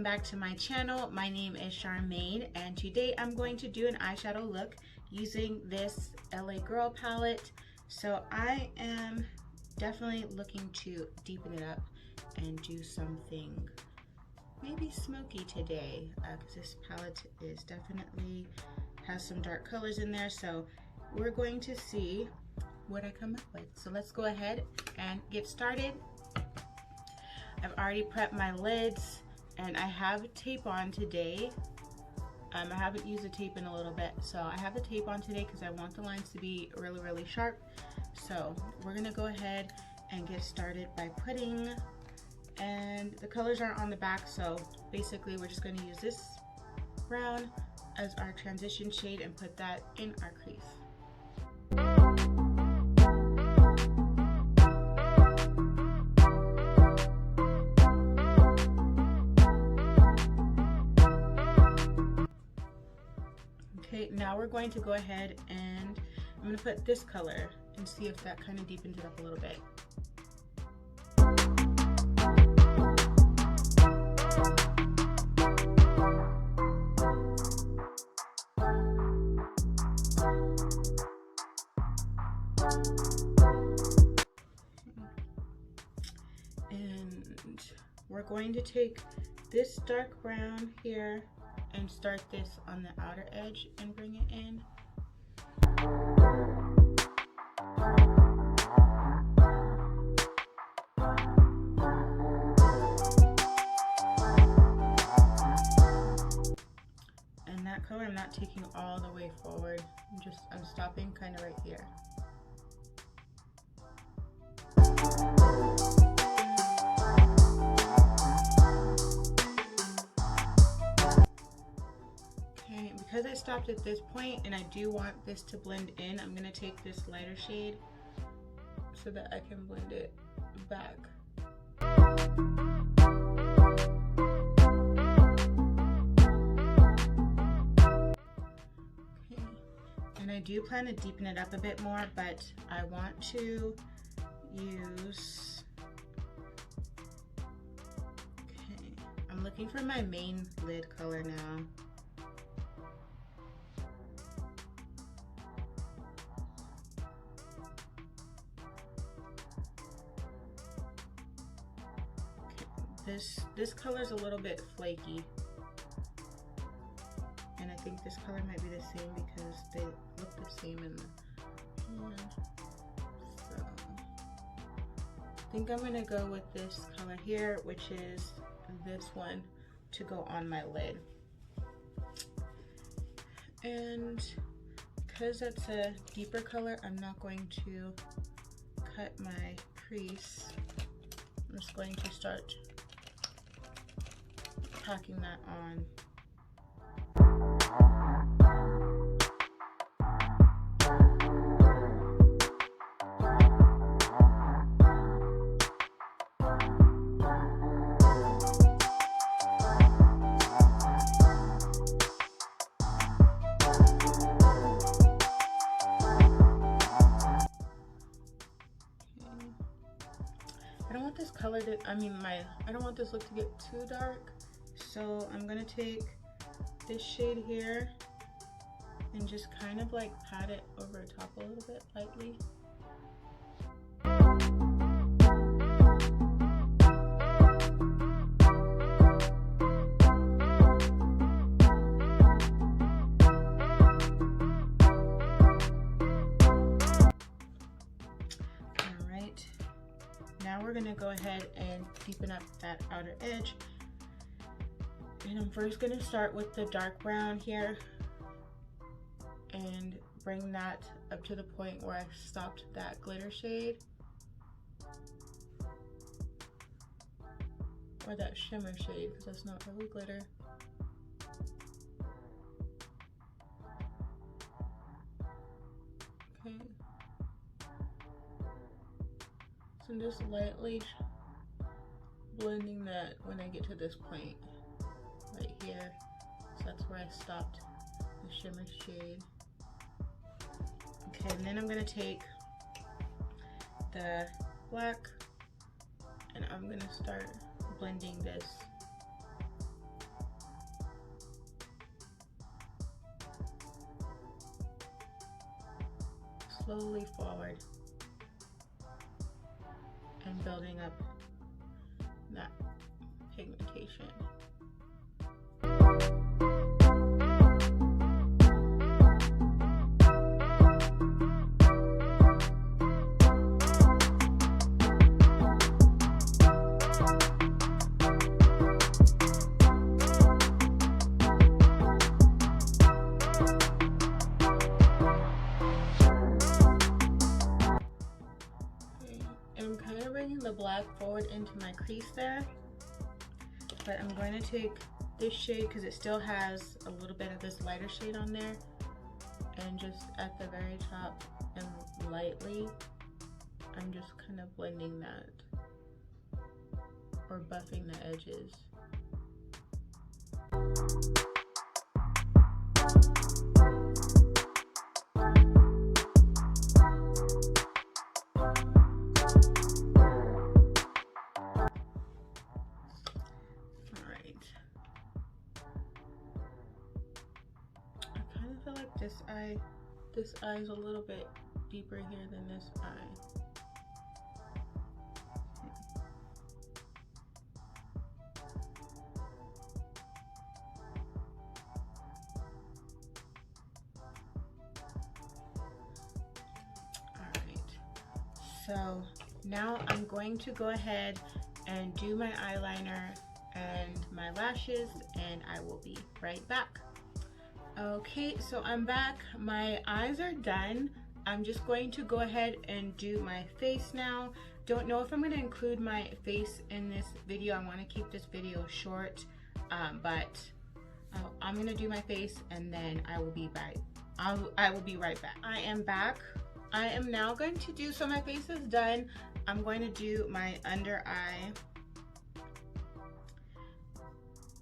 back to my channel. My name is Charmaine, and today I'm going to do an eyeshadow look using this LA Girl palette. So I am definitely looking to deepen it up and do something maybe smoky today, because this palette is definitely has some dark colors in there. So we're going to see what I come up with. So let's go ahead and get started. I've already prepped my lids and I have tape on today. I haven't used the tape in a little bit, so I have the tape on today because I want the lines to be really sharp. So we're gonna go ahead and get started by putting, and the colors aren't on the back, so basically we're just gonna use this brown as our transition shade and put that in our crease. Okay, now we're going to go ahead and I'm going to put this color and see if that kind of deepens it up a little bit. And we're going to take this dark brown here and start this on the outer edge and bring it in. And that color I'm not taking all the way forward. I'm stopping kind of right here. Because I stopped at this point and I do want this to blend in, I'm going to take this lighter shade so that I can blend it back. Okay. And I do plan to deepen it up a bit more, but I want to use... Okay. I'm looking for my main lid color now. This color is a little bit flaky, and I think this color might be the same because they look the same in the hand. So I think I'm gonna go with this color here, which is this one, to go on my lid. And because that's a deeper color, I'm not going to cut my crease. I'm just going to start packing that on. I don't want this color to, I don't want this look to get too dark. So I'm gonna take this shade here and just kind of like pat it over top a little bit lightly. All right, now we're gonna go ahead and deepen up that outer edge. And I'm first going to start with the dark brown here and bring that up to the point where I stopped that glitter shade, or that shimmer shade, because that's not really glitter. Okay. So I'm just lightly blending that when I get to this point. Right here, so that's where I stopped the shimmer shade. Okay, and then I'm gonna take the black and I'm gonna start blending this slowly forward and building up that pigmentation. I'm kind of bringing the black forward into my crease there, but I'm going to take this shade because it still has a little bit of this lighter shade on there, and just at the very top and lightly, I'm just kind of blending that or buffing the edges. This eye is a little bit deeper here than this eye. Alright, so now I'm going to go ahead and do my eyeliner and my lashes, and I will be right back. Okay, so I'm back. My eyes are done. I'm just going to go ahead and do my face now. Don't know if I'm going to include my face in this video. I want to keep this video short, but I'm going to do my face and then I will be back. I will be right back. I am back. I am now going to do, so my face is done. I'm going to do my under eye.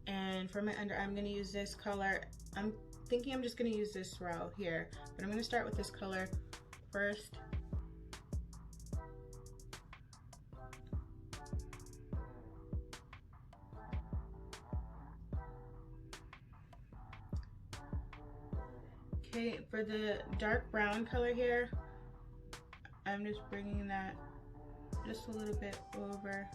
And for my under eye, I'm going to use this color. I'm thinking I'm just going to use this row here, but I'm going to start with this color first. Okay, for the dark brown color here, I'm just bringing that just a little bit over.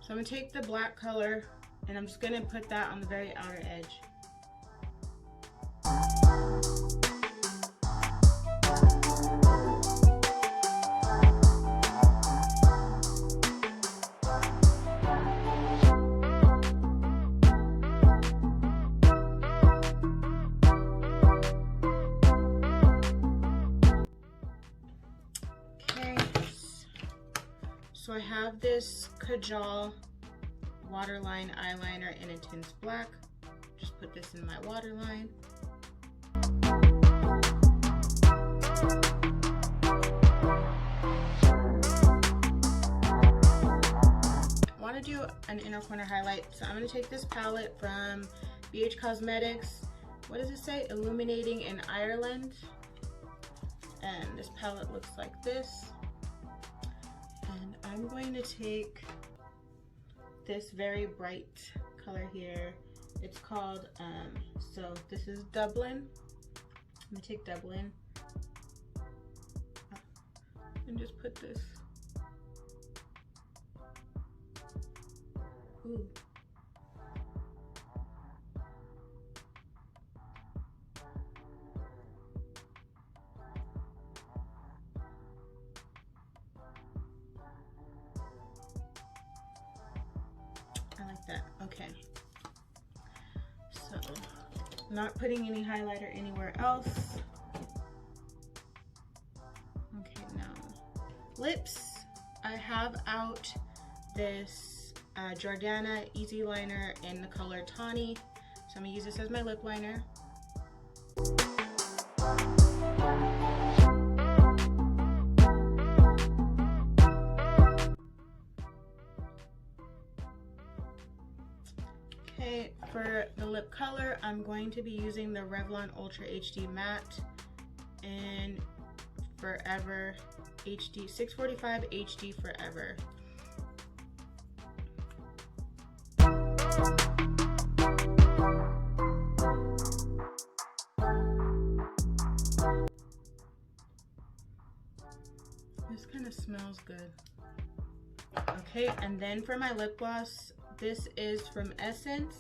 So I'm going to take the black color and I'm just going to put that on the very outer edge. Okay, so I have this Kajal waterline eyeliner in Intense Black. Just put this in my waterline. I want to do an inner corner highlight, so I'm going to take this palette from BH Cosmetics. What does it say? Illuminating in Ireland. And this palette looks like this. And I'm going to take this very bright color here. It's called, so this is Dublin. I'm gonna take Dublin and just put this. Ooh. I like that. Okay. So, not putting any highlighter anywhere else. Okay, now lips. I have out this Jordana Easy Liner in the color Tawny. So I'm gonna use this as my lip liner. Okay, for the lip color, I'm going to be using the Revlon Ultra HD Matte in Forever HD 645 HD Forever. Kind of smells good. Okay, and then for my lip gloss, this is from Essence,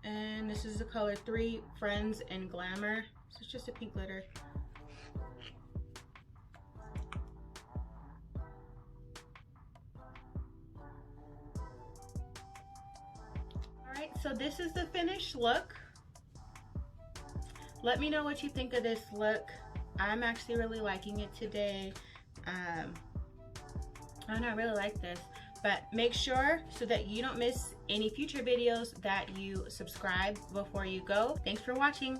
and this is the color 3, Friends and Glamour. So it's just a pink glitter. Alright, so this is the finished look. Let me know what you think of this look. I'm actually really liking it today. I don't know, I really like this. But make sure so that you don't miss any future videos that you subscribe before you go. Thanks for watching.